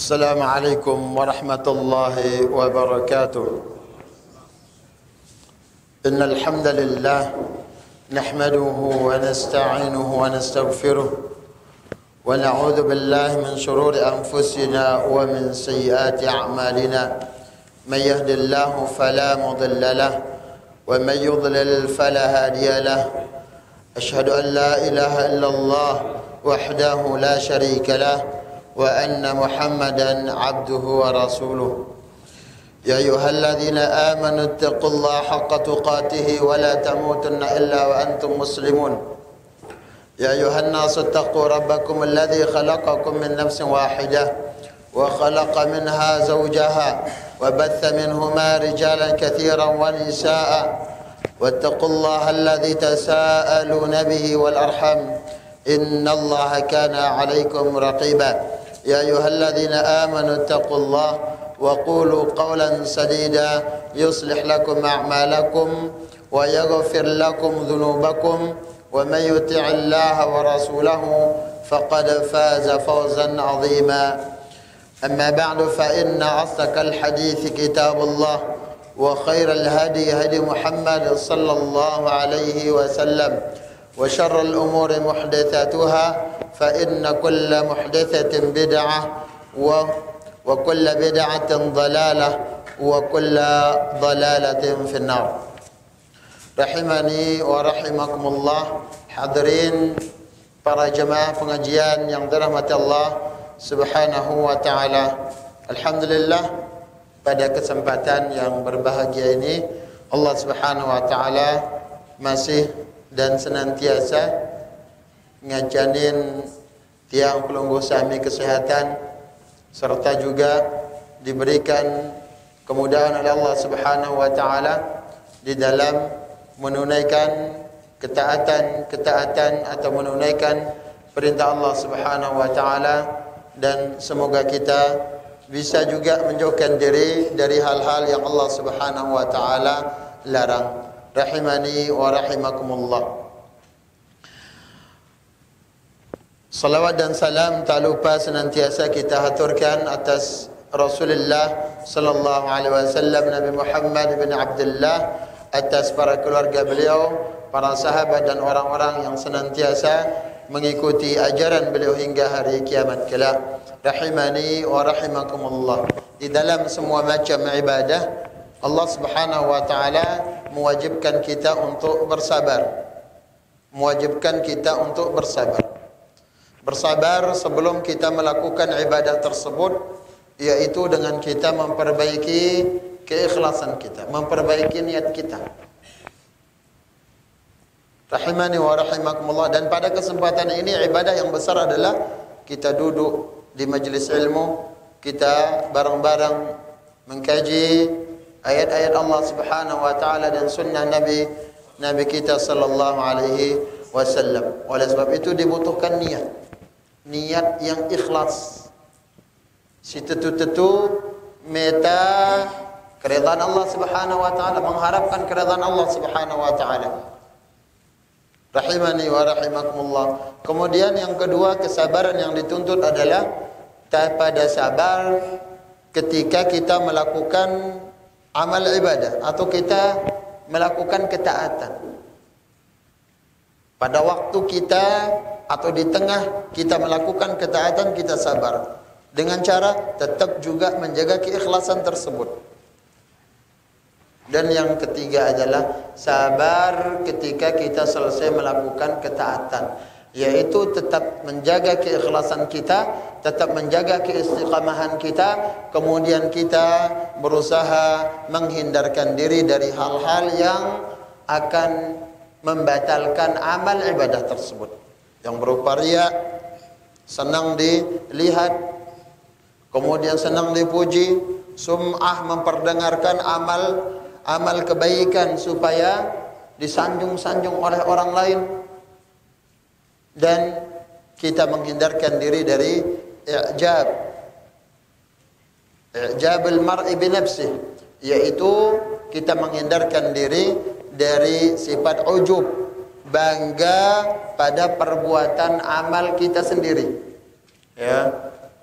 السلام عليكم ورحمة الله وبركاته. إن الحمد لله نحمده ونستعينه ونستغفره ونعوذ بالله من شرور أنفسنا ومن سيئات أعمالنا. من يهد الله فلا مضل له ومن يضلل فلا هادي له. أشهد أن لا إله إلا الله وحده لا شريك له وأن محمدا عبده ورسوله. يا أيها الذين آمنوا اتقوا الله حق تقاته ولا تموتن إلا وأنتم مسلمون. يا أيها الناس اتقوا ربكم الذي خلقكم من نفس واحدة وخلق منها زوجها وبث منهما رجالا كثيرا ونساء واتقوا الله الذي تساءلون به والأرحام إن الله كان عليكم رقيبا. يا أيها الذين آمنوا اتقوا الله وقولوا قولا سديدا يصلح لكم أعمالكم ويغفر لكم ذنوبكم ومن يطع الله ورسوله فقد فاز فوزا عظيما. أما بعد فإن أصدق الحديث كتاب الله وخير الهدي هدي محمد صلى الله عليه وسلم وشر الأمور محدثاتها فإن كل محدثة بدعة وكل بدعة ضلالة وكل ضلالة في النار. Rahimani wa rahimakumullah. Hadirin para jemaah pengajian yang dirahmati Allah Subhanahu wa taala. Alhamdulillah, pada kesempatan yang berbahagia ini Allah Subhanahu wa taala masih dan senantiasa ngajanin tiang pelungguh sami kesehatan serta juga diberikan kemudahan oleh Allah Subhanahu wa taala di dalam menunaikan ketaatan atau menunaikan perintah Allah Subhanahu wa taala, dan semoga kita bisa juga menjauhkan diri dari hal-hal yang Allah Subhanahu wa taala larang. Rahimani wa rahimakumullah. Salawat dan salam tak lupa senantiasa kita haturkan atas Rasulullah sallallahu alaihi wasallam, Nabi Muhammad bin Abdullah, atas para keluarga beliau, para sahabat dan orang-orang yang senantiasa mengikuti ajaran beliau hingga hari kiamat kelak. Rahimani wa rahimakumullah. Di dalam semua macam ibadah Allah Subhanahu wa taala mewajibkan kita untuk bersabar. Mewajibkan kita untuk bersabar. Bersabar sebelum kita melakukan ibadah tersebut, yaitu dengan kita memperbaiki keikhlasan kita, memperbaiki niat kita. Rahimani wa rahimakumullah. Dan pada kesempatan ini ibadah yang besar adalah kita duduk di majlis ilmu, kita bareng-bareng mengkaji ayat-ayat Allah Subhanahu wa taala dan sunnah Nabi kita sallallahu alaihi wasallam. Oleh sebab itu dibutuhkan niat yang ikhlas. Si tetu-tetu meta keridhaan Allah Subhanahu wa taala, mengharapkan keridhaan Allah Subhanahu wa taala. Rahimani wa rahimakumullah. Kemudian yang kedua, kesabaran yang dituntut adalah pada sabar ketika kita melakukan amal ibadah atau kita melakukan ketaatan. Pada waktu kita atau di tengah kita melakukan ketaatan, kita sabar dengan cara tetap juga menjaga keikhlasan tersebut. Dan yang ketiga adalah sabar ketika kita selesai melakukan ketaatan, yaitu tetap menjaga keikhlasan kita, tetap menjaga keistiqamahan kita, kemudian kita berusaha menghindarkan diri dari hal-hal yang akan membatalkan amal ibadah tersebut, yang berupa riya, senang dilihat, kemudian senang dipuji, sum'ah, memperdengarkan amal kebaikan supaya disanjung-sanjung oleh orang lain, dan kita menghindarkan diri dari i'jabul mar'i bi nafsihi, yaitu kita menghindarkan diri dari sifat ujub, bangga pada perbuatan amal kita sendiri. Ya,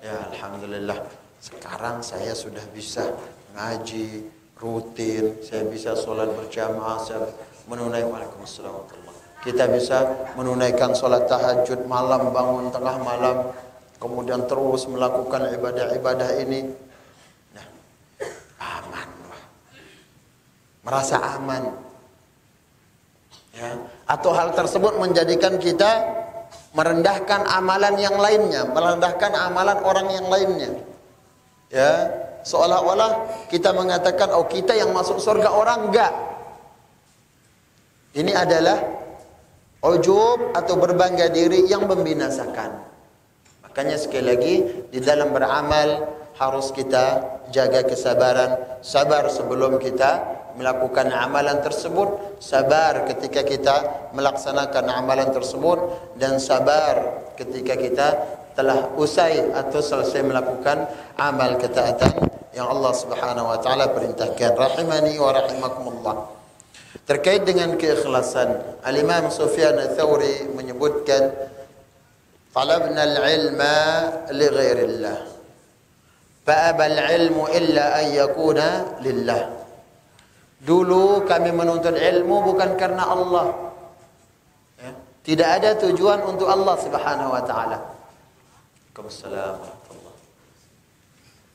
alhamdulillah. Sekarang saya sudah bisa ngaji rutin, saya bisa sholat berjamaah, saya menunaikan Waalaikumsalam warahmatullahi. Kita bisa menunaikan sholat tahajud malam, bangun tengah malam, kemudian terus melakukan ibadah-ibadah ini. Nah, aman, merasa aman. Ya. Atau hal tersebut menjadikan kita merendahkan amalan yang lainnya, merendahkan amalan orang yang lainnya. Ya, seolah-olah kita mengatakan, oh kita yang masuk surga, orang enggak. Ini adalah ujub atau berbangga diri yang membinasakan. Makanya sekali lagi, di dalam beramal harus kita jaga kesabaran, sabar sebelum kita melakukan amalan tersebut, sabar ketika kita melaksanakan amalan tersebut, dan sabar ketika kita telah usai atau selesai melakukan amal ketaatan yang Allah Subhanahu wa taala perintahkan. Rahimani wa rahimakumullah. Terkait dengan keikhlasan, Al-Imam Sufyan Ats-Tsauri menyebutkan, talabna al-ilma li ghairillah, fa abal ilmu illa an yakuna lillah. Dulu kami menuntut ilmu bukan karena Allah, ya. Tidak ada tujuan untuk Allah Subhanahu wa taala. Waalaikumsalam warahmatullahi.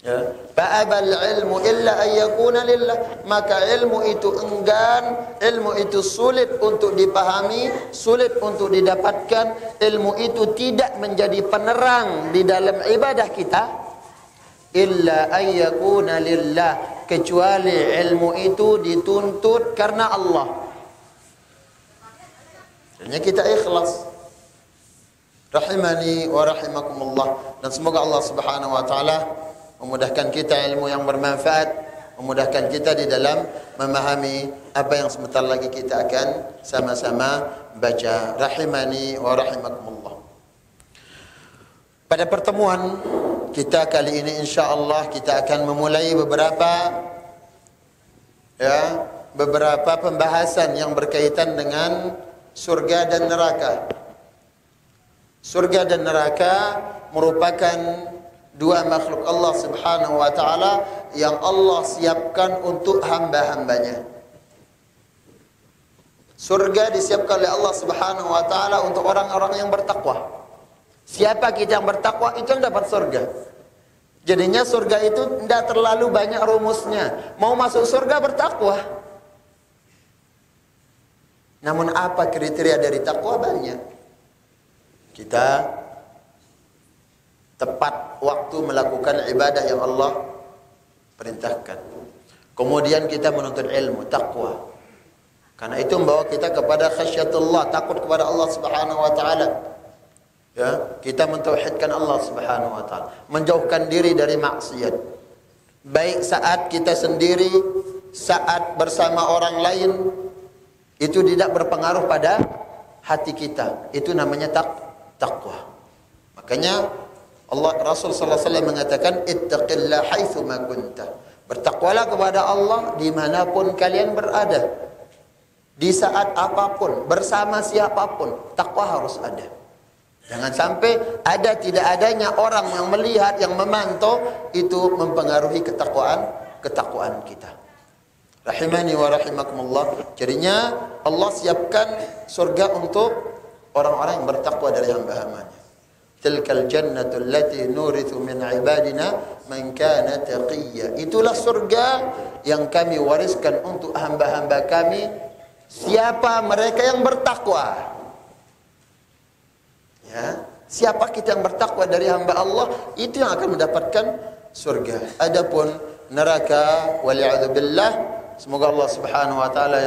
Ya, fa'abal ilmu illa an yakuna lillah. Maka ilmu itu enggan, ilmu itu sulit untuk dipahami, sulit untuk didapatkan. Ilmu itu tidak menjadi penerang di dalam ibadah kita, illa an yakuna lillah, kecuali ilmu itu dituntut karena Allah. Artinya kita ikhlas. Rahimani wa rahimakumullah. Dan semoga Allah Subhanahu wa taala memudahkan kita ilmu yang bermanfaat, memudahkan kita di dalam memahami apa yang sebentar lagi kita akan sama-sama baca. Rahimani wa rahimakumullah. Pada pertemuan kita kali ini, insya-Allah kita akan memulai beberapa pembahasan yang berkaitan dengan surga dan neraka. Surga dan neraka merupakan dua makhluk Allah Subhanahu wa taala yang Allah siapkan untuk hamba-hambanya. Surga disiapkan oleh Allah Subhanahu wa taala untuk orang-orang yang bertakwa. Siapa kita yang bertakwa, itu yang dapat surga. Jadinya surga itu tidak terlalu banyak rumusnya. Mau masuk surga bertakwa. Namun apa kriteria dari takwa? Banyak. Kita tepat waktu melakukan ibadah yang Allah perintahkan. Kemudian kita menuntut ilmu, takwa. Karena itu membawa kita kepada khasyatullah, takut kepada Allah Subhanahu wa taala. Ya, kita mentauhidkan Allah Subhanahu wa taala, menjauhkan diri dari maksiat. Baik saat kita sendiri, saat bersama orang lain, itu tidak berpengaruh pada hati kita. Itu namanya takwa. Makanya Rasul sallallahu alaihi wasallam mengatakan, ittaqillah haitsu ma kunta. Bertakwalah kepada Allah dimanapun kalian berada. Di saat apapun, bersama siapapun, takwa harus ada. Jangan sampai ada tidak adanya orang yang melihat, yang memantau, itu mempengaruhi ketakwaan kita. Rahimani wa rahimakumullah. Jadinya Allah siapkan surga untuk orang-orang yang bertakwa dari hamba-hambanya. Tilkal jannatu allati nurithu min ibadina man kana taqiyya. Itulah surga yang kami wariskan untuk hamba-hamba kami, siapa mereka yang bertakwa. Ya, siapa kita yang bertakwa dari hamba Allah, itu yang akan mendapatkan surga. Adapun neraka, wali'adzubillah, semoga Allah Subhanahu wa taala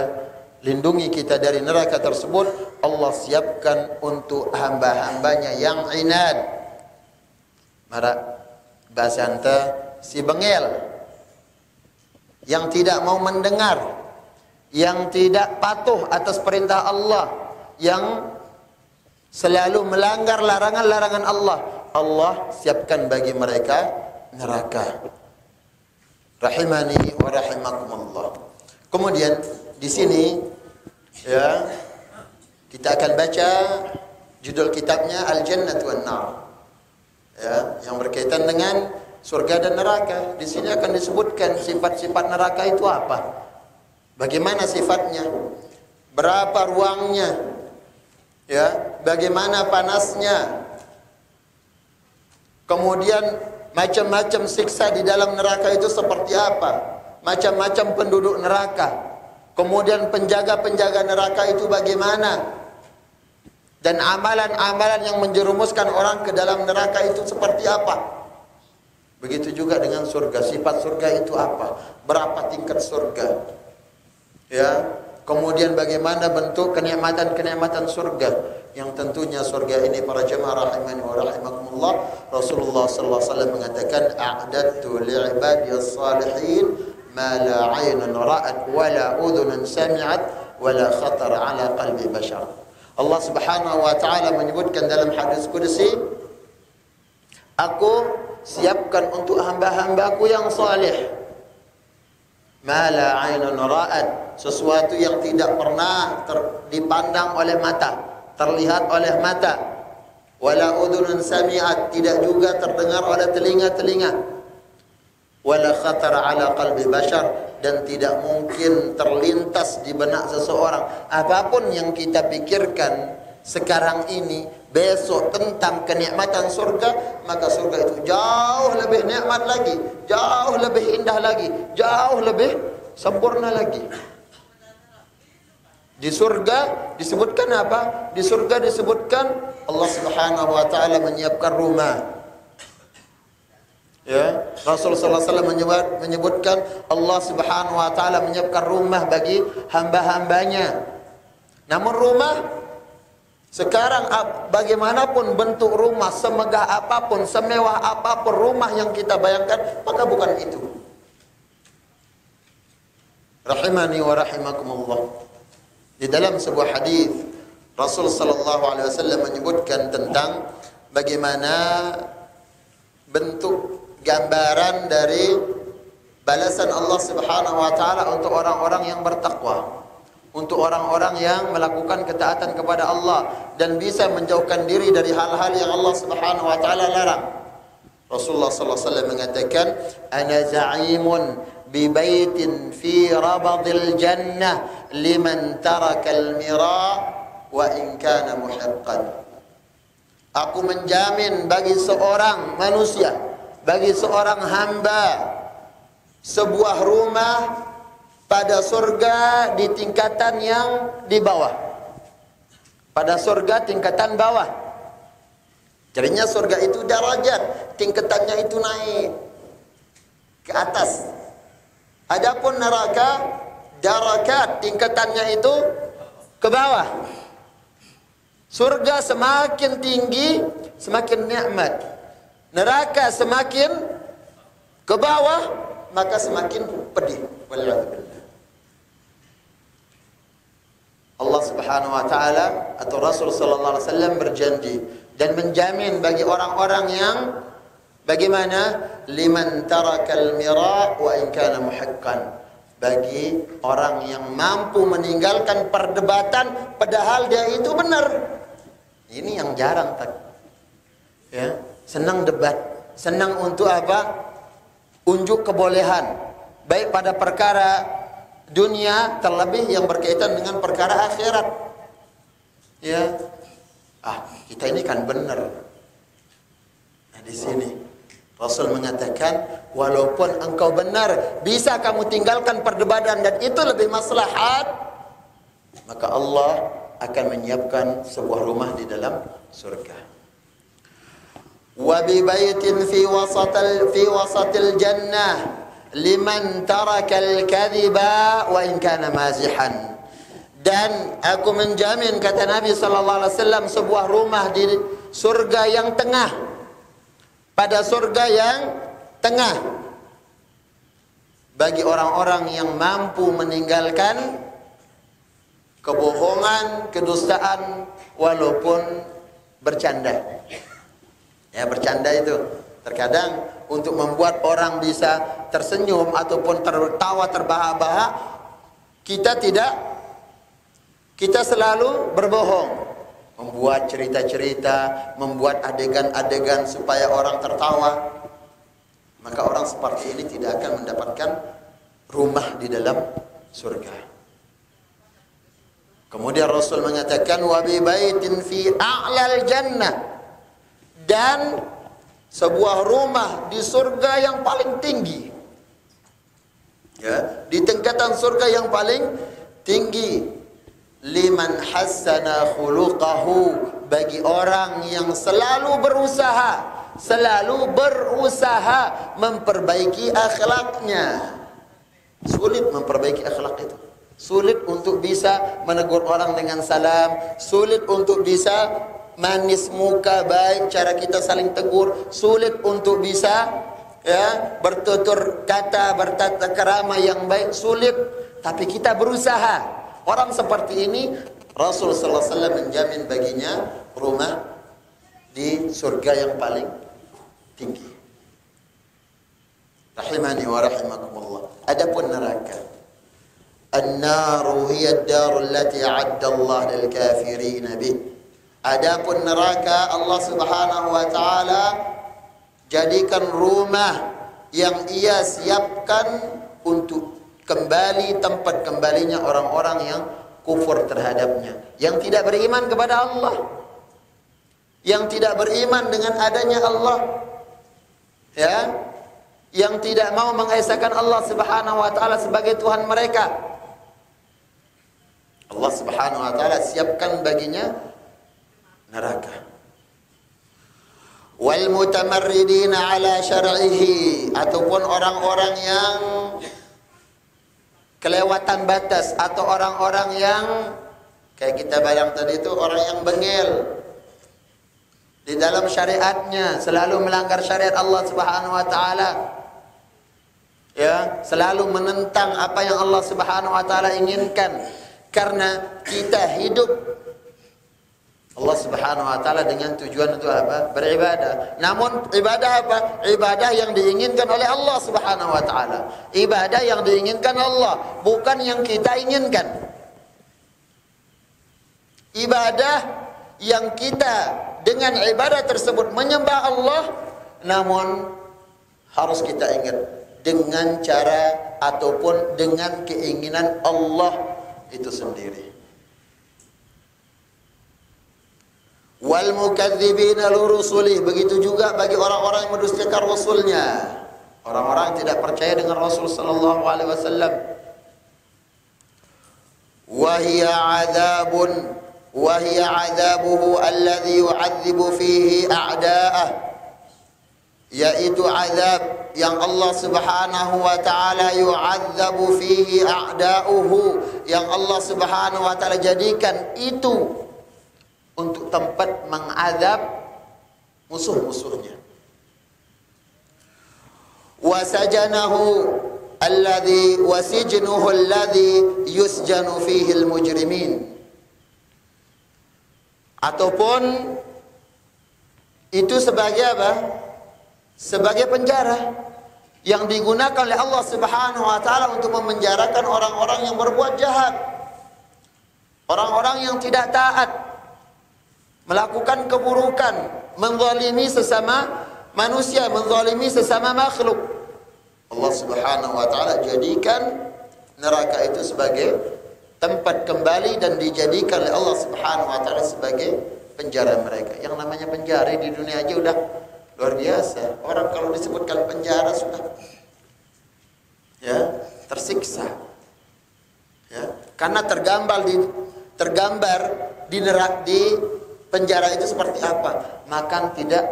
lindungi kita dari neraka tersebut. Allah siapkan untuk hamba-hambanya yang inad. Mara bahasa anta si bengel, yang tidak mau mendengar, yang tidak patuh atas perintah Allah, yang selalu melanggar larangan-larangan Allah. Allah siapkan bagi mereka neraka. Rahimani wa rahimakumullah. Kemudian di sini ya, kita akan baca judul kitabnya Al-Jannah wan Nar. Ya, yang berkaitan dengan surga dan neraka. Di sini akan disebutkan sifat-sifat neraka itu apa, bagaimana sifatnya, berapa ruangnya, ya, bagaimana panasnya, kemudian macam-macam siksa di dalam neraka itu seperti apa, macam-macam penduduk neraka, kemudian penjaga-penjaga neraka itu bagaimana, dan amalan-amalan yang menjerumuskan orang ke dalam neraka itu seperti apa. Begitu juga dengan surga, sifat surga itu apa, berapa tingkat surga, ya, kemudian bagaimana bentuk kenikmatan-kenikmatan surga, yang tentunya surga ini para jemaah rahimani wa rahimakumullah, Rasulullah sallallahu alaihi wasallam mengatakan, a'dadtu li'ibadiyas salihin ma la 'ainun ra'at wa la udhunun sami'at wa la khatar 'ala qalbi bashar. Allah Subhanahu wa taala menyebutkan dalam hadis qudsi, aku siapkan untuk hamba-hambaku yang saleh ma la 'ainun ra'at, sesuatu yang tidak pernah dipandang oleh mata, terlihat oleh mata, wala udhunun sami'at, tidak juga terdengar oleh telinga-telinga, wala khatar ala qalbi bashar, dan tidak mungkin terlintas di benak seseorang. Apapun yang kita pikirkan sekarang ini, besok tentang kenikmatan surga, maka surga itu jauh lebih nikmat lagi, jauh lebih indah lagi, jauh lebih sempurna lagi. Di surga disebutkan apa? Di surga disebutkan Allah Subhanahu wa taala menyiapkan rumah. Ya, Rasul sallallahu alaihi wasallam menyebutkan Allah Subhanahu wa taala menyiapkan rumah bagi hamba-hambanya. Namun rumah sekarang bagaimanapun bentuk rumah, semegah apapun, semewah apapun rumah yang kita bayangkan, maka bukan itu. Rahimani wa rahimakumullah. Di dalam sebuah hadis Rasul sallallahu alaihi wasallam menyebutkan tentang bagaimana bentuk gambaran dari balasan Allah Subhanahu wa taala untuk orang-orang yang bertakwa, untuk orang-orang yang melakukan ketaatan kepada Allah dan bisa menjauhkan diri dari hal-hal yang Allah Subhanahu wa taala larang. Rasulullah sallallahu alaihi wasallam mengatakan, ana za'imun bi baitin fi rabadil jannah liman taraka al-mira wa in kana muhiqqan. Aku menjamin bagi seorang manusia, bagi seorang hamba, sebuah rumah pada surga di tingkatan yang di bawah. Pada surga tingkatan bawah. Jadinya surga itu derajat, tingkatannya itu naik ke atas. Adapun neraka, darakat, tingkatannya itu ke bawah. Surga semakin tinggi, semakin nikmat. Neraka semakin ke bawah, maka semakin pedih. Waliyahzubillah. Allah Subhanahu wa taala atau Rasul sallallahu alaihi wasallam berjanji dan menjamin bagi orang-orang yang bagaimana, liman tarakal mira wa in kana muhiqqan, bagi orang yang mampu meninggalkan perdebatan padahal dia itu benar. Ini yang jarang, ya, senang debat, senang untuk apa? Unjuk kebolehan, baik pada perkara dunia, terlebih yang berkaitan dengan perkara akhirat. Ya, kita ini kan benar. Nah, di sini Rasul mengatakan, walaupun engkau benar, bisa kamu tinggalkan perdebatan dan itu lebih maslahat, maka Allah akan menyiapkan sebuah rumah di dalam surga. Wa bi baitin fi wasatil jannah liman taraka al-kadhiba wa in kana mazihan. Dan aku menjamin, kata Nabi sallallahu alaihi wasallam, sebuah rumah di surga yang tengah. Pada surga yang tengah bagi orang-orang yang mampu meninggalkan kebohongan, kedustaan, walaupun bercanda. Ya, bercanda itu terkadang untuk membuat orang bisa tersenyum ataupun tertawa terbahak-bahak, kita selalu berbohong, membuat cerita-cerita, membuat adegan-adegan supaya orang tertawa. maka orang seperti ini tidak akan mendapatkan rumah di dalam surga. Kemudian Rasul mengatakan wa bi baitin fi a'lal jannah, dan sebuah rumah di surga yang paling tinggi. Ya, di tingkatan surga yang paling tinggi. Liman hassana khuluqahu, bagi orang yang selalu berusaha memperbaiki akhlaknya. Sulit memperbaiki akhlak itu. Sulit untuk bisa menegur orang dengan salam, sulit untuk bisa manis muka, baik cara kita saling tegur, sulit untuk bisa bertutur kata, bertata krama yang baik, sulit, tapi kita berusaha. Orang seperti ini Rasul sallallahu alaihi wasallam menjamin baginya rumah di surga yang paling tinggi. Rahimani wa rahimakumullah. Adapun neraka, an-naru hiya ad-daru allati a'adda Allah lil kafirin bih. Adapun neraka, Allah Subhanahu wa taala jadikan rumah yang ia siapkan untuk kembali, tempat kembalinya orang-orang yang kufur terhadapnya, yang tidak beriman kepada Allah, yang tidak beriman dengan adanya Allah, ya, yang tidak mau mengesahkan Allah Subhanahu wa taala sebagai Tuhan mereka. Allah Subhanahu wa taala siapkan baginya neraka. Wal mutamarridina ala syar'ihi, ataupun orang-orang yang kelewatan batas, atau orang-orang yang kayak kita bayang tadi itu, orang yang bengel di dalam syariatnya, selalu melanggar syariat Allah Subhanahu wa taala. Ya, selalu menentang apa yang Allah Subhanahu wa taala inginkan. Karena kita hidup Allah Subhanahu wa taala dengan tujuan itu apa? Beribadah. Namun ibadah apa? Ibadah yang diinginkan oleh Allah Subhanahu wa taala. Ibadah yang diinginkan Allah, bukan yang kita inginkan. Ibadah yang kita dengan ibadah tersebut menyembah Allah, namun harus kita ingat dengan cara ataupun dengan keinginan Allah itu sendiri. Wal mukadzibina lirusulih, begitu juga bagi orang-orang yang mendustakan rasulnya, orang-orang yang tidak percaya dengan Rasul sallallahu alaihi wasallam. Wa hiya adzabuhu alladhi yu'adzibu fihi a'da'ah, yaitu azab yang Allah Subhanahu wa taala yu'adzabu fihi a'da'uhu, yang Allah Subhanahu wa taala jadikan itu untuk tempat mengazab musuh-musuhnya. Wasajnahu alladhi wasijnuhu alladhi yusjanu fihi almujrimin, ataupun itu sebagai apa? Sebagai penjara yang digunakan oleh Allah Subhanahu wa taala untuk memenjarakan orang-orang yang berbuat jahat, orang-orang yang tidak taat, melakukan keburukan, menzalimi sesama manusia, menzalimi sesama makhluk. Allah Subhanahu wa taala jadikan neraka itu sebagai tempat kembali, dan dijadikan oleh Allah Subhanahu wa taala sebagai penjara mereka. Yang namanya penjara di dunia aja udah luar biasa. Orang kalau disebutkan penjara sudah tersiksa. Ya, karena tergambar di neraka, di penjara itu seperti apa? Makan tidak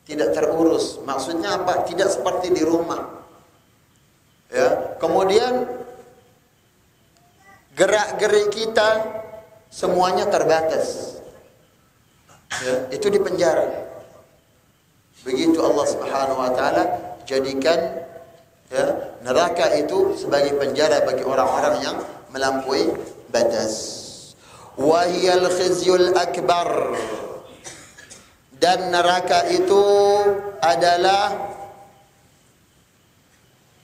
terurus. Maksudnya apa? Tidak seperti di rumah. Ya, kemudian gerak-gerik kita semuanya terbatas. Ya, itu di penjara. Begitu Allah Subhanahu wa taala jadikan neraka itu sebagai penjara bagi orang-orang yang melampaui batas. Wahiyal khizyul akbar, dan neraka itu adalah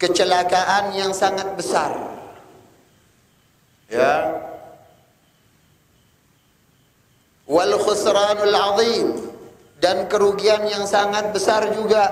kecelakaan yang sangat besar. Ya. Wal khusranul azim, dan kerugian yang sangat besar juga.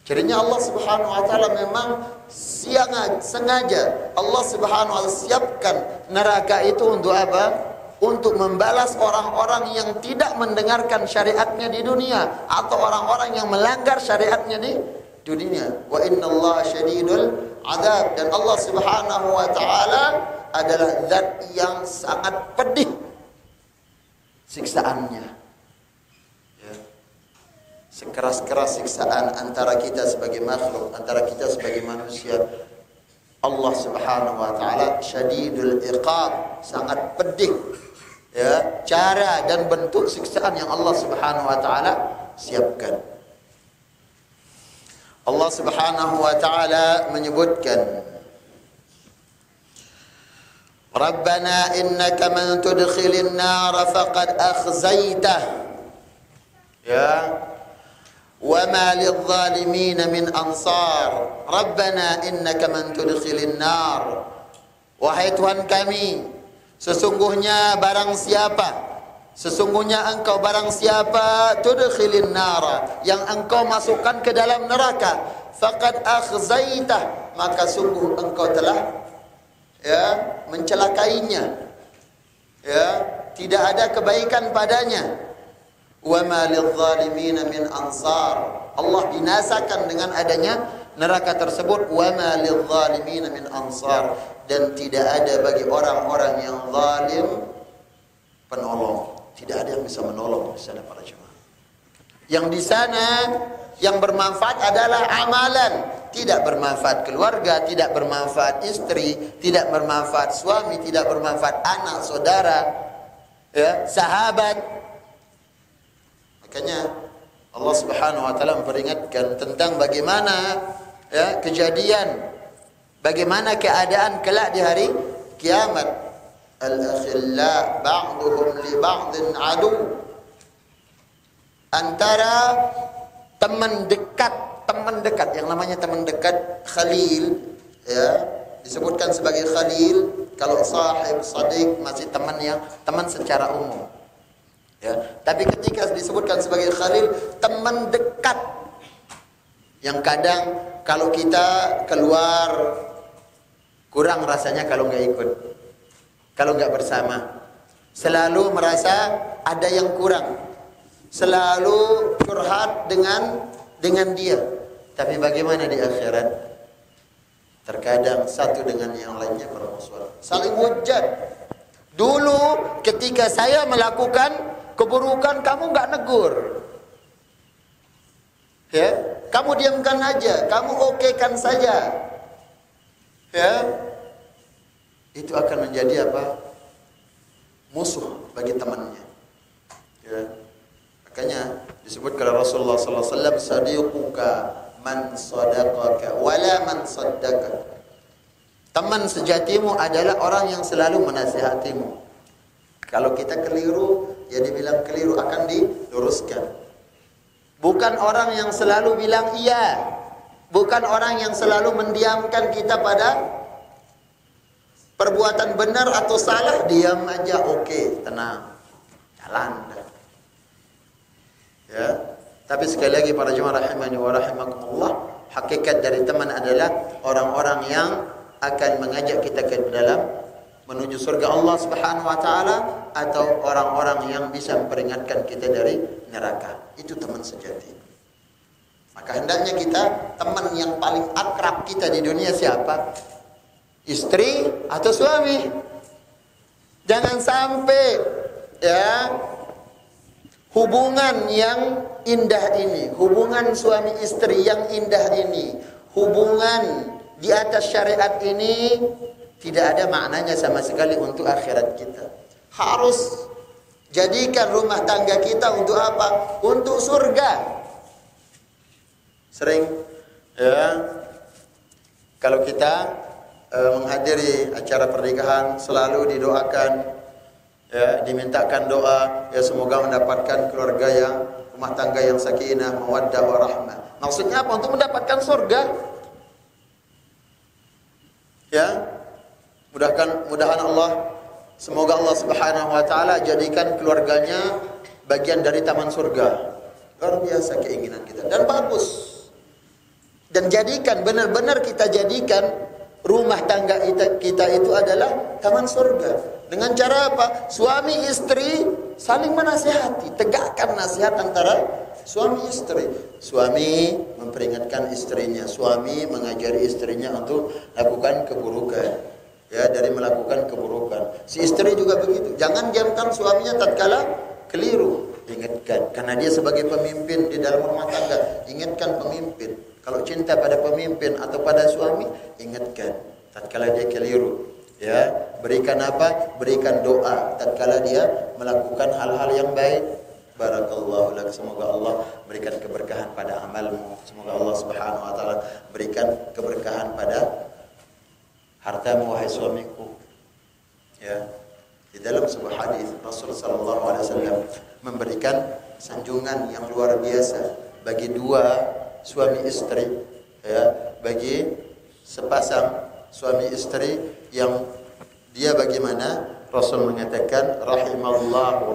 Cirinya Allah Subhanahu wa taala memang sengaja Allah Subhanahu wa taala siapkan neraka itu untuk apa? Untuk membalas orang-orang yang tidak mendengarkan syariatnya di dunia atau orang-orang yang melanggar syariatnya di dunia. Wa innallaha syadidul adzab, dan Allah Subhanahu wa taala adalah zat yang sangat pedih siksaannya. Ya. Sekeras-keras siksaan antara kita sebagai makhluk, antara kita sebagai manusia, Allah Subhanahu wa taala syadidul iqab, sangat pedih ya cara dan bentuk siksaan yang Allah Subhanahu wa taala siapkan. Allah Subhanahu wa taala menyebutkan, Rabbana innaka man tudkhilin nar faqad akhzaitah ya wa ma lidh-dhalimin min ansar. Rabbana innaka man tudkhilin nar, wahai Tuhan kami, sesungguhnya engkau barang siapa tudkhilin nara, yang engkau masukkan ke dalam neraka, faqad akhzaitah, maka sungguh engkau telah ya mencelakainya, ya tidak ada kebaikan padanya. Wa ma lidh-dhalimin min ansar, Allah binasakan dengan adanya neraka tersebut. Wa ma lidh-dhalimin min ansar, dan tidak ada bagi orang-orang yang zalim penolong. Tidak ada yang bisa menolong di sana para jemaah. Yang di sana yang bermanfaat adalah amalan, tidak bermanfaat keluarga, tidak bermanfaat istri, tidak bermanfaat suami, tidak bermanfaat anak, saudara, ya, sahabat. Makanya Allah Subhanahu wa taala memperingatkan tentang bagaimana ya kejadian, bagaimana keadaan kelak di hari kiamat. Al-akhilla ba'duhum li ba'din adu, antara teman dekat, yang namanya teman dekat khalil ya, disebutkan sebagai khalil kalau sahib, sadiq masih teman secara umum ya. Tapi ketika disebutkan sebagai khalil, teman dekat yang kadang kalau kita keluar kurang rasanya kalau nggak ikut, kalau nggak bersama, selalu merasa ada yang kurang, selalu curhat dengan dia. Tapi bagaimana di akhirat? Terkadang satu dengan yang lainnya bermusuhan, saling hujat. Dulu ketika saya melakukan keburukan, kamu nggak negur, ya, kamu diamkan aja, kamu okekan saja, ya, itu akan menjadi apa? Musuh bagi temannya. Ya. Makanya disebut oleh Rasulullah sallallahu alaihi wasallam, sadiquka man sadaqaka wala man saddaka. Teman sejatimu adalah orang yang selalu menasihatimu. Kalau kita keliru, ya dibilang keliru akan diluruskan. Bukan orang yang selalu bilang iya, bukan orang yang selalu mendiamkan kita pada perbuatan benar atau salah, diam aja, oke, tenang, jalan. Ya, tapi sekali lagi para jemaah rahimani wa rahimakumullah, hakikat dari teman adalah orang-orang yang akan mengajak kita ke dalam menuju surga Allah Subhanahu wa taala, atau orang-orang yang bisa memperingatkan kita dari neraka. Itu teman sejati. Maka hendaknya kita, teman yang paling akrab kita di dunia siapa? Istri atau suami. Jangan sampai ya hubungan yang indah ini, hubungan suami istri yang indah ini, hubungan di atas syariat ini tidak ada maknanya sama sekali untuk akhirat kita. Harus jadikan rumah tangga kita untuk apa? Untuk surga. Sering ya kalau kita menghadiri acara pernikahan selalu didoakan, ya, dimintakan doa, ya semoga mendapatkan keluarga yang, rumah tangga yang sakinah, mawaddah warahmah. Maksudnya apa? Untuk mendapatkan surga. Ya, mudahan Allah, semoga Allah Subhanahu wa taala jadikan keluarganya bagian dari taman surga. Luar biasa keinginan kita, dan bagus. Dan jadikan, benar-benar kita jadikan rumah tangga kita itu adalah taman surga. Dengan cara apa? Suami istri saling menasihati, tegakkan nasihat antara suami istri. Suami memperingatkan istrinya, suami mengajari istrinya untuk lakukan keburukan, ya, dari melakukan keburukan. Si istri juga begitu. Jangan diamkan suaminya tatkala keliru. Ingatkan, karena dia sebagai pemimpin di dalam rumah tangga. Ingatkan pemimpin. Kalau cinta pada pemimpin atau pada suami, ingatkan tatkala dia keliru. Ya, berikan apa? Berikan doa tatkala dia melakukan hal-hal yang baik. Barakallahu lak, semoga Allah berikan keberkahan pada amalmu. Semoga Allah Subhanahu wa taala berikan keberkahan pada hartamu wahai suamiku. Ya. Di dalam sebuah hadis Rasul sallallahu alaihi wasallam memberikan sanjungan yang luar biasa bagi dua suami istri, ya, bagi sepasang suami istri yang dia bagaimana? Rasul mengatakan rahimallahu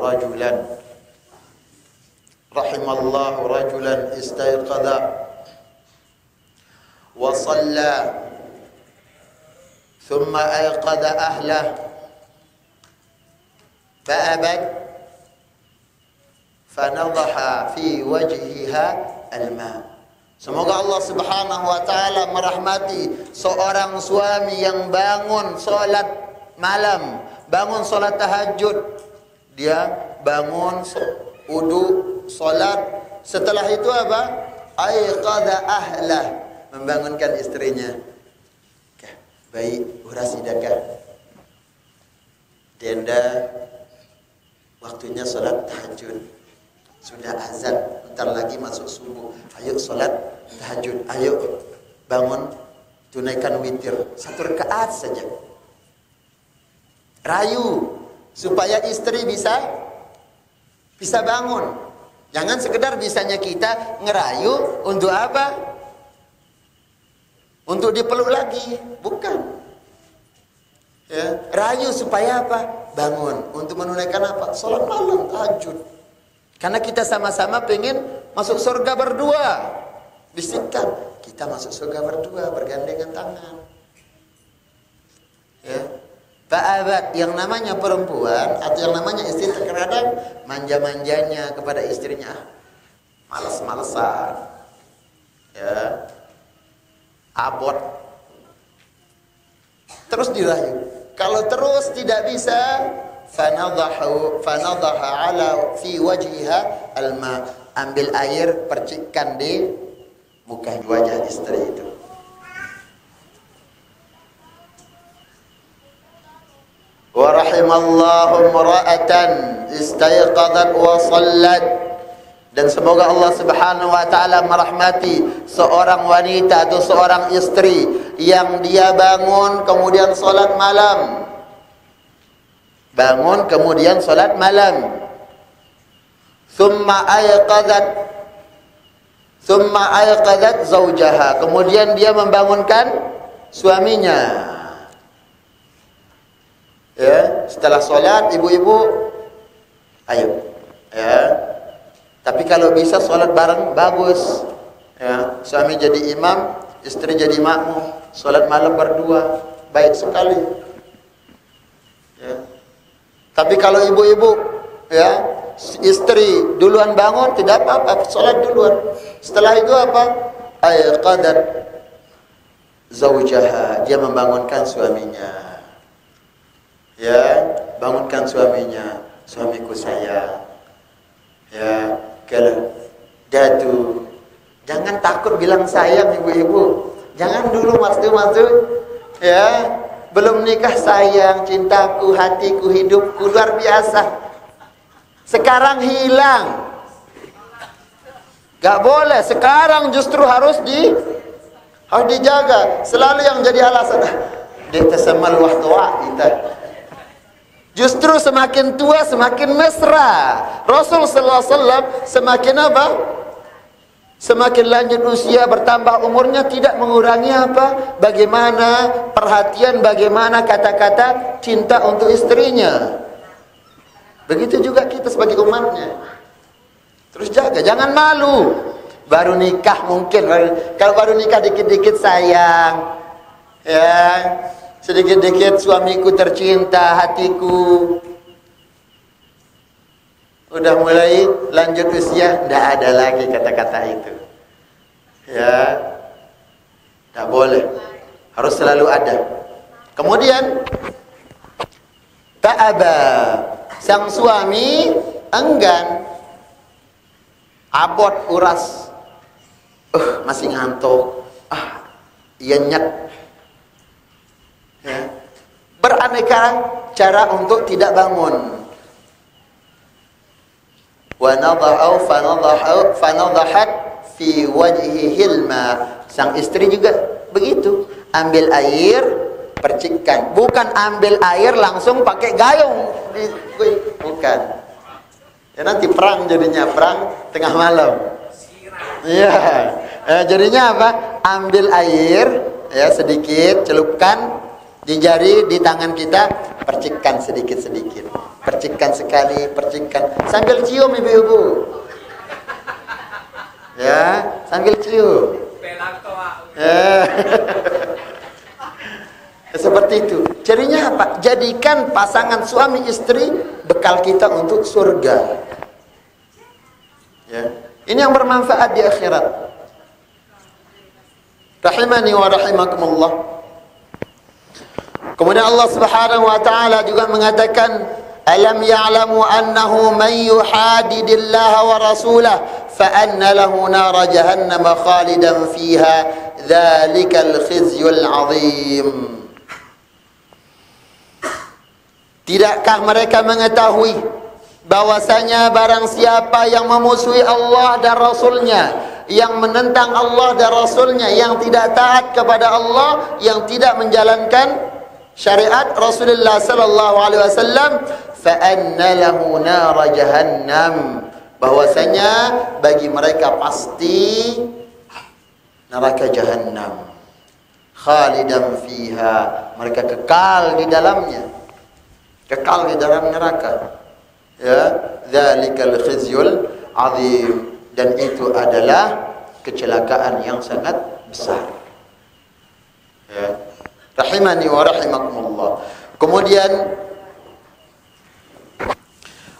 rajulan istayqadha wa shalla thumma ayqadha ahlah fa'abad fanadhaha fi wajhiha al-ma. Semoga Allah Subhanahu wa taala merahmati seorang suami yang bangun salat malam, bangun salat tahajud. Dia bangun wudu, salat, setelah itu apa? Aiqadha ahlah, membangunkan istrinya. Baik, Urasidakkah? Denda, waktunya salat tahajud. Sudah azan, bentar lagi masuk subuh. Ayo salat tahajud, ayo bangun, tunaikan witir 1 rakaat saja. Rayu supaya istri bisa bangun. Jangan sekedar bisanya kita ngerayu untuk apa? Untuk dipeluk lagi, bukan. Ya, rayu supaya apa? Bangun untuk menunaikan apa? Salat malam, tahajud. Karena kita sama-sama pengen masuk surga berdua. Bisikkan, kita masuk surga berdua, bergandengan tangan. Ya. Ta'abat, yang namanya perempuan atau yang namanya istri terkadang manja-manjanya kepada istrinya, malas-malesan, ya, abot, terus dirayu. Kalau terus tidak bisa, fanadhaha ala fi wajhiha alma, ambil air percikkan di muka wajah istri itu. Wa rahimallahu imra'atan istayqadat wa sallat, dan semoga Allah Subhanahu wa taala merahmati seorang wanita atau seorang istri yang dia bangun kemudian salat malam. Bangun kemudian salat malam. Thumma ayqadat zaujaha, kemudian dia membangunkan suaminya. Ya, setelah salat ibu-ibu ayo, ya. Tapi kalau bisa salat bareng bagus. Ya, suami jadi imam, istri jadi makmum, salat malam berdua, baik sekali. Ya. Tapi kalau ibu-ibu, ya, istri duluan bangun tidak apa-apa, salat duluan. Setelah itu apa? Ayqadat zaujaha, dia membangunkan suaminya. Ya, bangunkan suaminya. Suamiku sayang. Ya, kalau datu, jangan takut bilang sayang ibu-ibu. Jangan dulu masuk. Ya, belum nikah sayang, cintaku, hatiku, hidupku, luar biasa. Sekarang hilang. Gak boleh. Sekarang justru harus dijaga. Selalu yang jadi alasan, dia tersemal wahtua kita. Justru semakin tua semakin mesra. Rasul sallallahu alaihi wasallam semakin apa? Semakin lanjut usia, bertambah umurnya, tidak mengurangi apa? Bagaimana perhatian, bagaimana kata-kata cinta untuk istrinya. Begitu juga kita sebagai umatnya. Terus jaga, jangan malu. Baru nikah mungkin, kalau baru nikah dikit-dikit sayang, ya, sedikit-dikit suamiku tercinta, hatiku. Udah mulai lanjut usia, tidak ada lagi kata-kata itu. Ya, tidak boleh, harus selalu ada. Kemudian ta'aba, sang suami enggan, abot uras, masih ngantuk, nyenyak, ya. Beraneka cara untuk tidak bangun. Wa nadhahu fanadhahat fi wajhihi hilma. Sang istri juga begitu, ambil air, percikkan. Bukan ambil air langsung pakai gayung, bukan. Ya nanti perang jadinya, perang tengah malam. Iya, jadinya apa? Ambil air, ya sedikit, celupkan di jari, di tangan kita, percikkan sedikit-sedikit. Percikkan sekali, percikkan. Sambil cium ibu-ibu. Ya, sambil cium. Seperti itu. Jadinya apa? Jadikan pasangan suami istri bekal kita untuk surga. Ya. Ini yang bermanfaat di akhirat. Rahimani wa rahimakumullah. Kemudian Allah Subhanahu wa taala juga mengatakan, alam ya'lamu annahu man yuhadidillaha wa rasulahu fa anna lahu nar jahannam khalidan fiha dzalikal khizyul 'adzim. Tidakkah mereka mengetahui bahwasanya barang siapa yang memusuhi Allah dan Rasulnya, yang menentang Allah dan Rasulnya, yang tidak taat kepada Allah, yang tidak menjalankan syariat Rasulullah sallallahu alaihi wasallam, fa anna lahu nar jahannam, bahwasanya bagi mereka pasti neraka jahannam, khalidan fiha, mereka kekal di dalamnya, kekal di dalam neraka. Ya, dzalikal khizyul 'adzim, dan itu adalah kecelakaan yang sangat besar. Ya. Rahimani wa rahimakumullah. Kemudian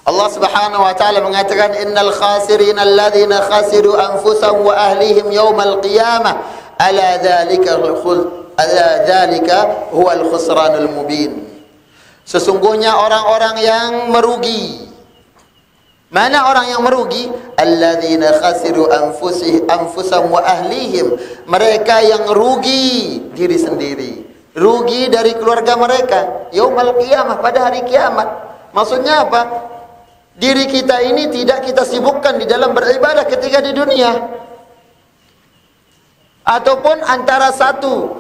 Allah Subhanahu wa taala mengatakan, innal khasirina alladzina khasiru anfusahum wa ahlihim yaumal qiyamah ala dzalika huwal khusranul mubin. Sesungguhnya orang-orang yang merugi. Mana orang yang merugi? Alladzina khasiru anfusahum wa ahlihim. Mereka yang rugi diri sendiri, rugi dari keluarga mereka yaumal qiyamah, pada hari kiamat. Maksudnya apa? Diri kita ini tidak kita sibukkan di dalam beribadah ketika di dunia, ataupun antara satu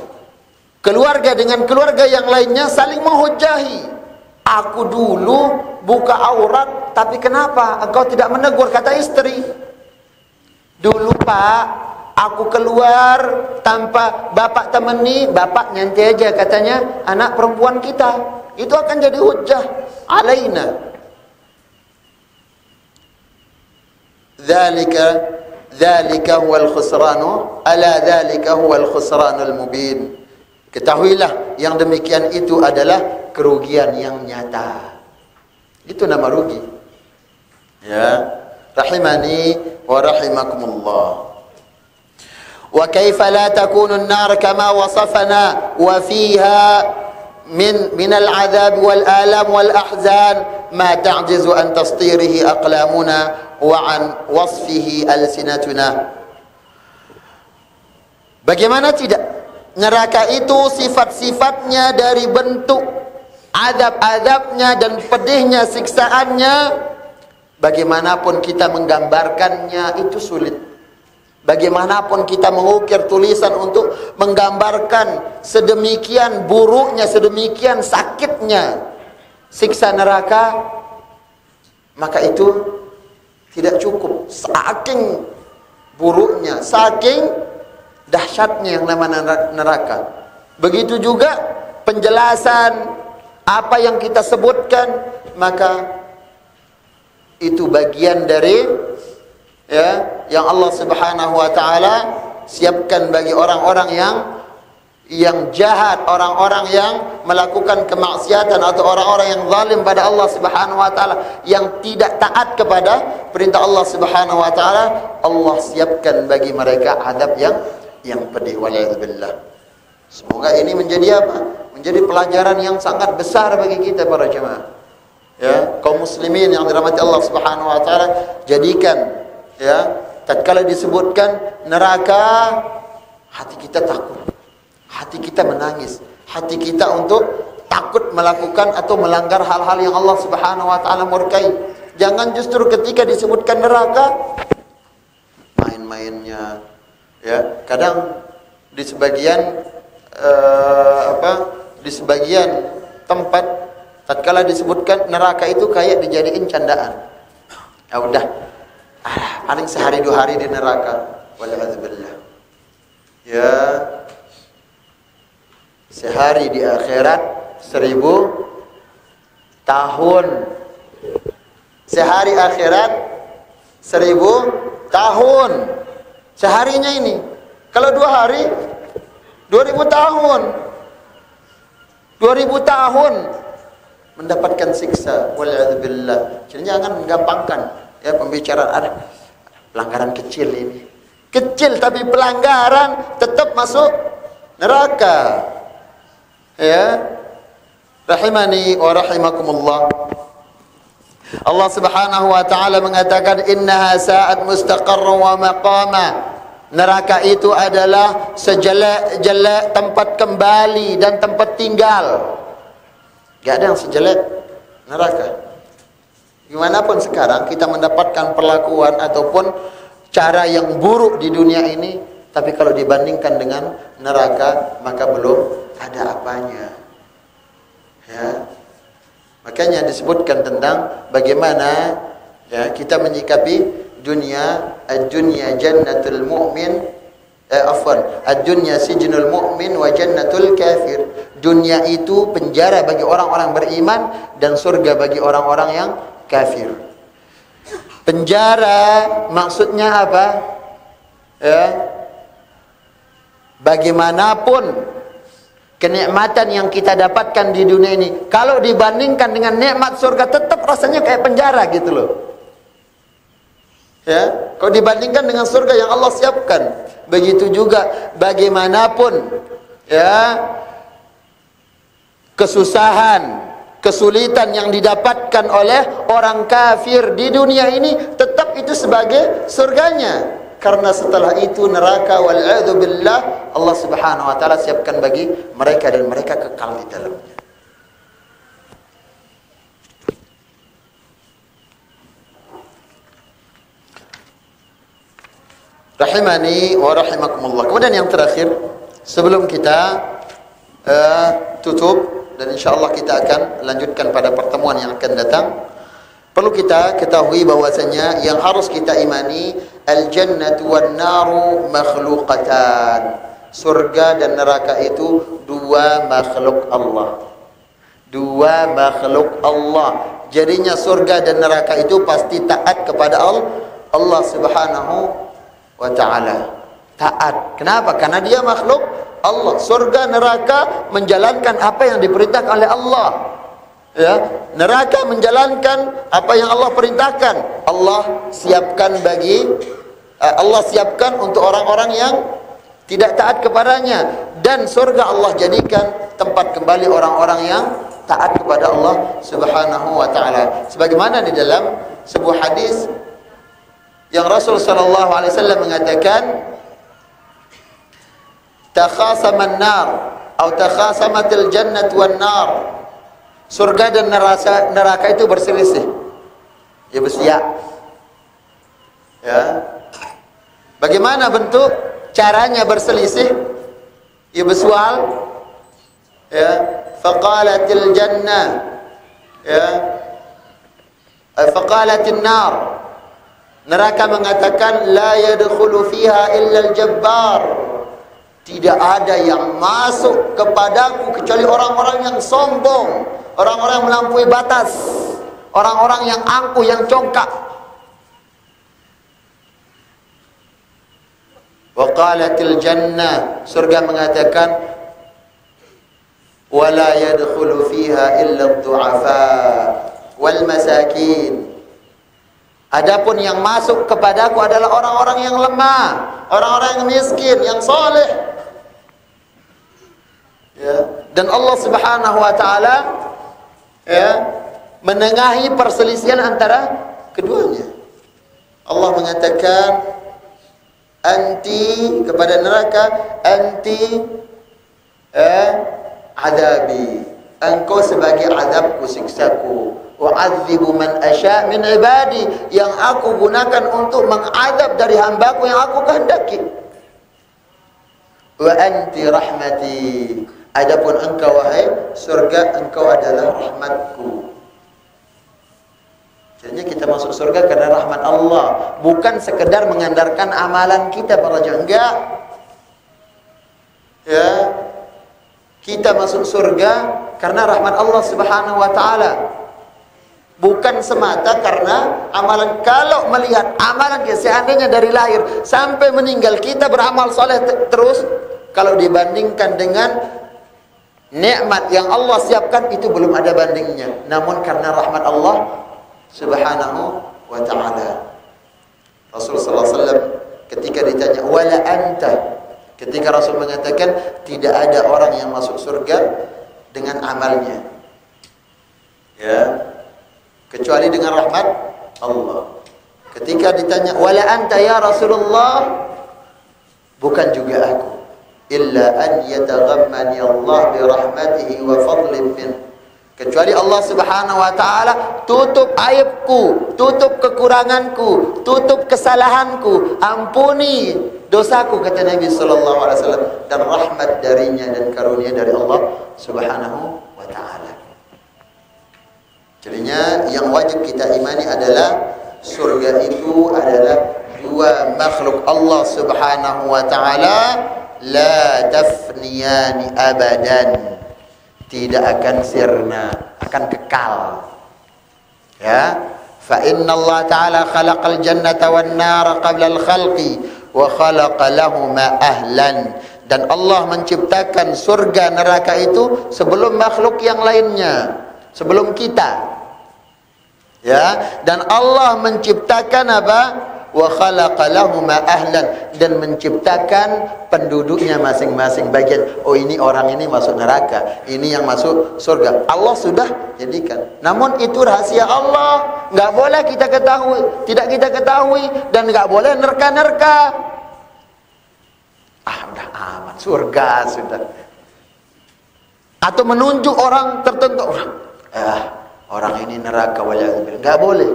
keluarga dengan keluarga yang lainnya saling menghujahi. Aku dulu buka aurat, tapi kenapa engkau tidak menegur? Kata istri, dulu Pak, aku keluar tanpa bapak temani, bapak nyantai aja katanya, anak perempuan kita. Itu akan jadi hujah alaina. Dzalika huwal khusranu, ala dzalika huwal khusranul mubin. Ketahuilah yang demikian itu adalah kerugian yang nyata. Itu nama rugi. Ya, rahimani wa rahimakumullah. Wa kaifa la takunu an-nar kama wasafana wa fiha min al-'adhab wal alam wal ahzan ma ta'jizu an tasdirihi aqlamuna wa an wasfihi alsinatuna. Bagaimana tidak? Neraka itu sifat-sifatnya dari bentuk azab-azabnya dan pedihnya siksaannya, bagaimanapun kita menggambarkannya itu sulit. Bagaimanapun kita mengukir tulisan untuk menggambarkan sedemikian buruknya, sedemikian sakitnya siksa neraka, maka itu tidak cukup. Saking buruknya, saking dahsyatnya yang namanya neraka. Begitu juga penjelasan apa yang kita sebutkan, maka itu bagian dari ya, yang Allah Subhanahu wa taala siapkan bagi orang-orang yang jahat, orang-orang yang melakukan kemaksiatan atau orang-orang yang zalim pada Allah Subhanahu wa taala, yang tidak taat kepada perintah Allah Subhanahu wa taala, Allah siapkan bagi mereka azab yang pedih, waliyadzubillah. Semoga ini menjadi apa? Menjadi pelajaran yang sangat besar bagi kita para jemaah. Ya, kaum muslimin yang dirahmati Allah Subhanahu wa taala, jadikan ya, tatkala disebutkan neraka, hati kita takut. Hati kita menangis, hati kita untuk takut melakukan atau melanggar hal-hal yang Allah Subhanahu wa taala murkai. Jangan justru ketika disebutkan neraka main-mainnya. Ya, kadang di sebagian di sebagian tempat tatkala disebutkan neraka itu kayak dijadiin candaan. Ya udah, paling sehari 2 hari di neraka. Waliyadzubillah. Ya, sehari di akhirat 1000 tahun. Sehari akhirat 1000 tahun. Seharinya ini. Kalau 2 hari 2000 tahun. 2000 tahun mendapatkan siksa. Waliyadzubillah. Jadi jangan menggampangkan ya pembicaraan, ada pelanggaran kecil ini. Kecil tapi pelanggaran tetap masuk neraka. Ya, rahimani wa rahimakumullah. Allah Subhanahu wa taala mengatakan innaha sa'at mustaqarran wa maqama. Neraka itu adalah sejelek-jelek tempat kembali dan tempat tinggal. Gak ada yang sejelek neraka. Gimana pun sekarang kita mendapatkan perlakuan ataupun cara yang buruk di dunia ini, tapi kalau dibandingkan dengan neraka maka belum ada apanya. Ya. Makanya disebutkan tentang bagaimana ya kita menyikapi dunia. Ad-dunya jannatul mu'min, ad-dunya sijnul mu'min wa jannatul kafir. Dunia itu penjara bagi orang-orang beriman dan surga bagi orang-orang yang kafir. Penjara maksudnya apa? Ya. Bagaimanapun kenikmatan yang kita dapatkan di dunia ini, kalau dibandingkan dengan nikmat surga, tetap rasanya kayak penjara gitu loh. Ya, kalau dibandingkan dengan surga yang Allah siapkan, begitu juga bagaimanapun ya kesusahan, kesulitan yang didapatkan oleh orang kafir di dunia ini, tetap itu sebagai surganya. Karena setelah itu neraka, wal'adzubillah, Allah Subhanahu wa taala siapkan bagi mereka dan mereka kekal di dalamnya. Rahimani wa rahimakumullah. Kemudian yang terakhir, sebelum kita tutup dan insyaallah kita akan lanjutkan pada pertemuan yang akan datang, perlu kita ketahui bahwasanya yang harus kita imani, al-jannatu wan naru makhluqatan. Surga dan neraka itu 2 makhluk Allah. 2 makhluk Allah. Jadinya surga dan neraka itu pasti taat kepada Allah Subhanahu wa ta'ala. Taat. Kenapa? Karena dia makhluk Allah. Surga neraka menjalankan apa yang diperintahkan oleh Allah. Ya, neraka menjalankan apa yang Allah perintahkan. Allah siapkan untuk orang-orang yang tidak taat kepadanya, dan surga Allah jadikan tempat kembali orang-orang yang taat kepada Allah Subhanahu wa taala. Sebagaimana di dalam sebuah hadis yang Rasul sallallahu alaihi wasallam mengatakan, takhasaman nar atau takhasamatil jannah wan nar. Surga dan neraka itu berselisih. Ya bersiap. Ya. Bagaimana bentuk caranya berselisih? Ya bersual. Ya, faqalatil jannah. Ya. Faqalatin nar. Neraka mengatakan la yadkhulu fiha illa al-jabbar. Tidak ada yang masuk kepadaku kecuali orang-orang yang sombong, orang-orang yang melampaui batas, orang-orang yang angkuh, yang congkak. Wa qalatil jannah, surga mengatakan wala yadkhulu fiha illa ad-du'afa wal masakin. Adapun yang masuk kepadaku adalah orang-orang yang lemah, orang-orang yang miskin, yang saleh. Ya, dan Allah Subhanahu wa taala ya menengahi perselisihan antara keduanya. Allah mengatakan anti kepada neraka, anti adabi, engkau sebagai adabku, siksaku. Wa'adzibu man asya' min ibadi, yang aku gunakan untuk mengadab dari hambaku yang aku kehendaki. Wa anti rahmati, adapun engkau wahai surga, engkau adalah rahmatku. Jadinya kita masuk surga karena rahmat Allah, bukan sekedar mengandalkan amalan kita para jemaah. Enggak. Ya. Kita masuk surga karena rahmat Allah Subhanahu wa taala. Bukan semata karena amalan. Kalau melihat amalan kita seandainya dari lahir sampai meninggal kita beramal soleh terus, kalau dibandingkan dengan nikmat yang Allah siapkan, itu belum ada bandingnya. Namun karena rahmat Allah Subhanahu wa ta'ala, Rasul sallallahu alaihi wasallam ketika ditanya wala anta, ketika Rasul mengatakan tidak ada orang yang masuk surga dengan amalnya, ya, kecuali dengan rahmat Allah. Ketika ditanya wala anta ya Rasulullah, bukan juga aku, illa an yataghammani Allah bi rahmatihi wa fadlin min, kecuali Allah Subhanahu wa taala tutup aibku, tutup kekuranganku, tutup kesalahanku, ampuni dosaku, kata Nabi sallallahu alaihi wasallam, dan rahmat darinya dan karunia dari Allah Subhanahu wa taala. Jadinya yang wajib kita imani adalah surga itu adalah dua makhluk Allah Subhanahu wa taala, la tafniyani abadan, tidak akan sirna, akan kekal. Ya, fa inna Allah taala khalaqal jannata wan nara qabla al khalqi wa khalaqa lahuma ahlan, dan Allah menciptakan surga neraka itu sebelum makhluk yang lainnya, sebelum kita. Ya, dan Allah menciptakan apa? Wa khalaqa lahuma ahlan, dan menciptakan penduduknya masing-masing bagian. Oh, ini orang ini masuk neraka, ini yang masuk surga. Allah sudah jadikan. Namun itu rahasia Allah, nggak boleh kita ketahui, tidak kita ketahui, dan nggak boleh nerka-nerka. Udah aman, surga sudah. Atau menunjuk orang tertentu, orang ini neraka, waliyadzubillah, nggak boleh.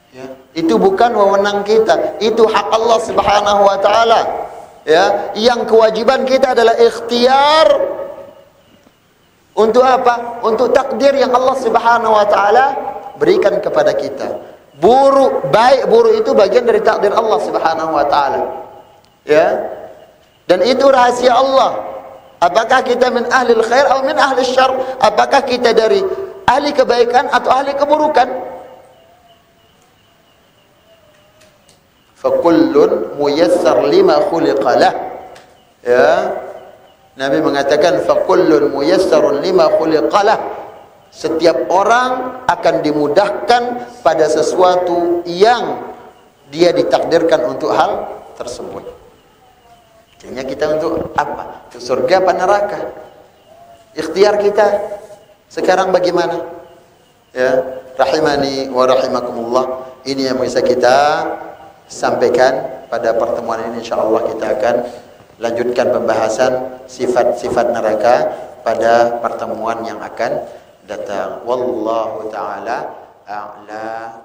Ya, itu bukan wewenang kita, itu hak Allah Subhanahu wa taala. Ya, yang kewajiban kita adalah ikhtiar untuk apa? Untuk takdir yang Allah Subhanahu wa taala berikan kepada kita. Baik buruk itu bagian dari takdir Allah Subhanahu wa taala. Ya. Dan itu rahasia Allah. Apakah kita min ahlil khair atau min ahlil syarr? Apakah kita dari ahli kebaikan atau ahli keburukan? Fakullun muyassar lima khuliqalah. Ya, Nabi mengatakan fakullun muyassarun lima khuliqalah. Setiap orang akan dimudahkan pada sesuatu yang dia ditakdirkan untuk hal tersebut. Jadinya kita untuk apa? Untuk surga apa neraka? Ikhtiar kita sekarang bagaimana? Ya, rahimani wa rahimakumullah. Ini yang bisa kita sampaikan pada pertemuan ini. InsyaAllah kita akan lanjutkan pembahasan sifat-sifat neraka pada pertemuan yang akan datang. Wallahu ta'ala a'la.